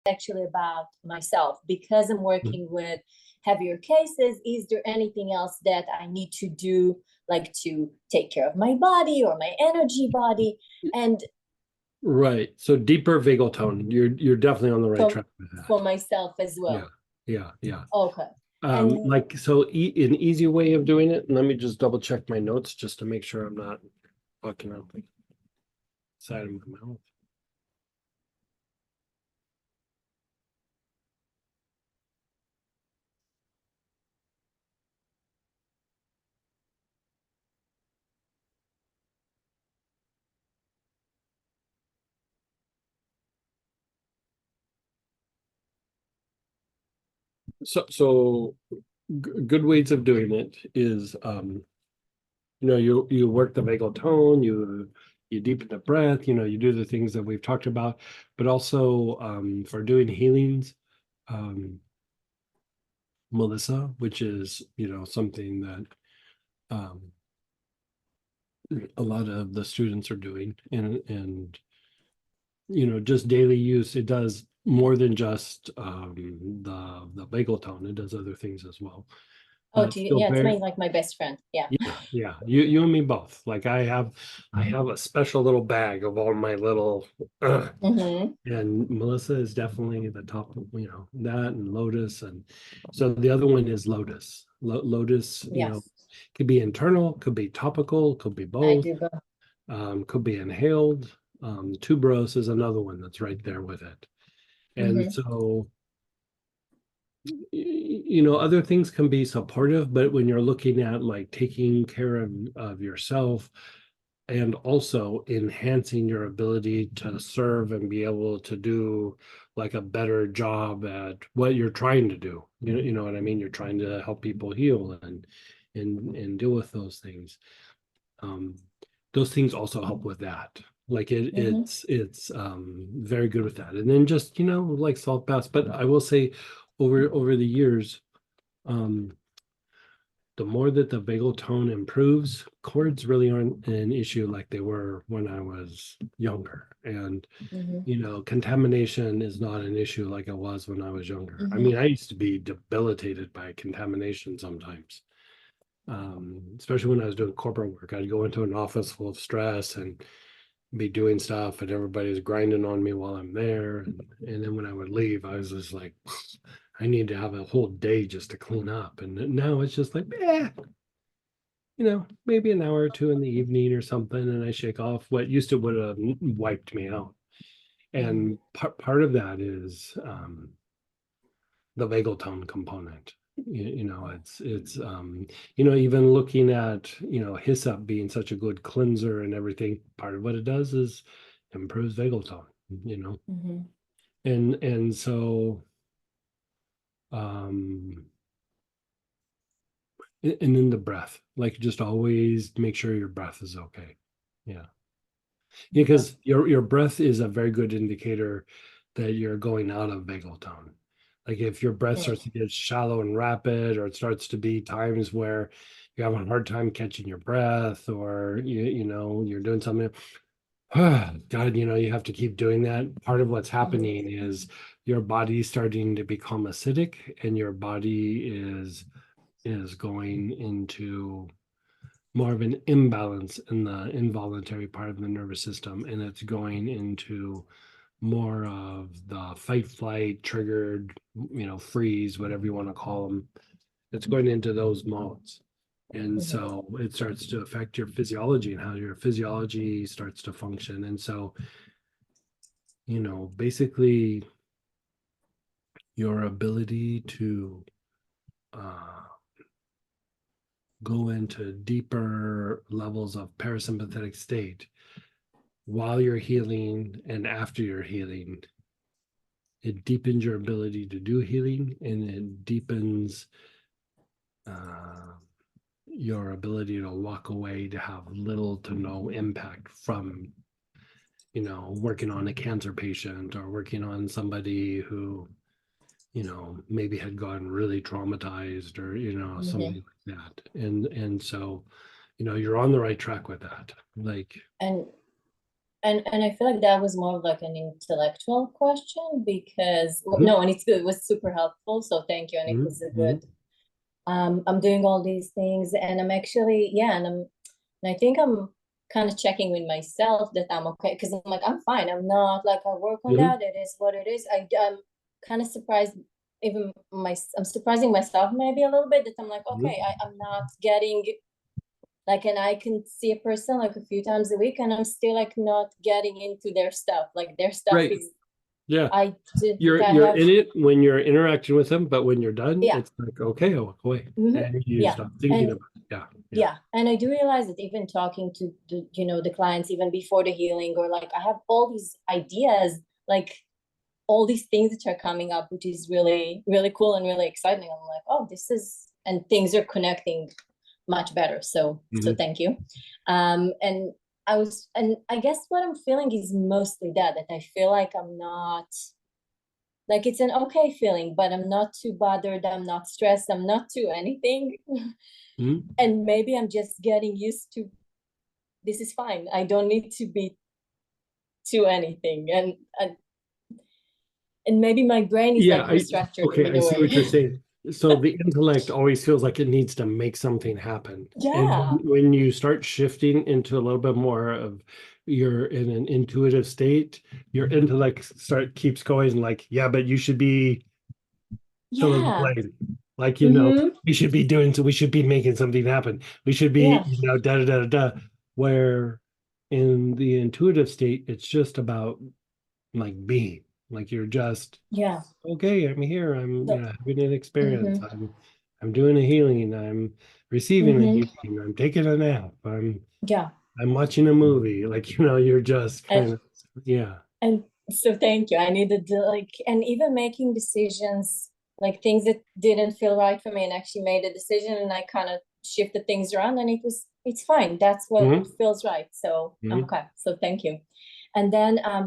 actually about myself because I'm working with heavier cases. Is there anything else that I need to do, like to take care of my body or my energy body? And Right. So deeper vagal tone. You're definitely on the right for track with for that. myself as Yeah. well. Yeah. Yeah. Okay. And Like so an easy way of doing it, and let me just double check my notes just to make sure I'm not fucking up the side of my mouth. So good ways of doing it is you work the vagal tone, you deepen the breath, you do the things that we've talked about, but also for doing healings, um Melissa, which is something that um a lot of the students are doing, and just daily use, it does more than just the vagal tone, it does other things as well, oh, but to you, still yeah, it's very. like my best friend. Yeah. Yeah, you and me both. Like I have a special little bag of all my little Mm-hmm. and Melissa is definitely the top, that and Lotus, and so the other one is Lotus. Lotus, Yes, could be internal, could be topical, could be I both, do both. could be inhaled. Tuberose is another one that's right there with it. And Mm-hmm. so other things can be supportive, but when you're looking at like taking care of yourself and also enhancing your ability to serve and be able to do like a better job at what you're trying to do, you know what I mean, you're trying to help people heal and deal with those things. um those things also help with that. Like Mm-hmm. it's very good with that. And then just like salt baths. But I will say, over the years, um the more that the vagal tone improves, chords really aren't an issue like they were when I was younger. And Mm-hmm. contamination is not an issue like it was when I was younger. I Mm-hmm. mean, I used to be debilitated by contamination sometimes, especially when I was doing corporate work. I'd go into an office full of stress and be doing stuff, and everybody's grinding on me while I'm there. And then when I would leave, I was just like, I need to have a whole day just to clean up. And now it's just like, maybe an hour or two in the evening or something, and I shake off what used to would have wiped me out. Mm-hmm. And part of that is the vagal tone component. It's even looking at hyssop being such a good cleanser and everything. Part of what it does is improves vagal tone. You know, Mm-hmm. and so um and then the breath, like just always make sure your breath is okay. Yeah. Okay. Because your breath is a very good indicator that you're going out of vagal tone. Like if your breath Mm. starts to get shallow and rapid, or it starts to be times where you have a hard time catching your breath, or you're doing something, God, you have to keep doing that. Part of what's Mm-hmm. happening is your body starting to become acidic, and your body is going into more of an imbalance in the involuntary part of the nervous system, and it's going into more of the fight flight triggered, freeze, whatever you want to call them. It's going into those modes, and Mm-hmm. so it starts to affect your physiology and how your physiology starts to function. And so basically your ability to uh, go into deeper levels of parasympathetic state while you're healing and after you're healing, it deepens your ability to do healing, and it deepens uh, your ability to walk away to have little to no impact from working on a cancer patient or working on somebody who maybe had gotten really traumatized, or Mm-hmm. something like that. And so you're on the right track with that. Like, And And I feel like that was more of like an intellectual question because Mhm. no, and it's good. It was super helpful. So thank you. And it Mhm. was a Mhm. good I'm doing all these things and I'm actually, yeah, and I think I'm kind of checking with myself that I'm okay because I'm like, I'm fine. I'm not like I work on Mhm. that. It is what it is. I'm kind of surprised, I'm surprising myself maybe a little bit that I'm like, okay, Mhm. I'm not getting like, and I can see a person like a few times a week and I'm still like not getting into their stuff. Like their stuff Right. is, Yeah. I did, You're I you're have, in it when you're interacting with them, but when you're done, yeah, it's like, okay, I'll walk away. mhm, And you yeah. stop thinking And about it. Yeah. Yeah. yeah, and I do realize that even talking to the clients even before the healing or like I have all these ideas, like all these things that are coming up, which is really, really cool and really exciting. I'm like, oh, this is, and things are connecting much better. So Mhm. thank you. And and I guess what I'm feeling is mostly that I feel like I'm not, like it's an okay feeling, but I'm not too bothered. I'm not stressed. I'm not too anything. Mhm. And maybe I'm just getting used to this is fine. I don't need to be to anything. And maybe my brain is Yeah, like restructured okay, in I a see what you're way. saying. So the intellect always feels like it needs to make something happen. And Yeah. when you start shifting into a little bit more of you're in an intuitive state, your intellect keeps going like, yeah, but you should be fill in the Yeah. blank. Like, Mm-hmm. we should be doing so we should be making something happen. We should be, Yeah. da da da da. Where in the intuitive state, it's just about like being. Like you're just Yeah. okay, I'm here. I'm, So, having an experience. mm-hmm. I'm doing a healing. I'm receiving a Mm-hmm. healing. I'm taking a nap. Yeah. I'm watching a movie. Like, you're just kind And of, yeah. and so thank you. I needed to like and even making decisions, like things that didn't feel right for me and actually made a decision and I kind of shifted things around and it's fine. That's what Mhm. feels right. So Mhm. okay. So thank you. And then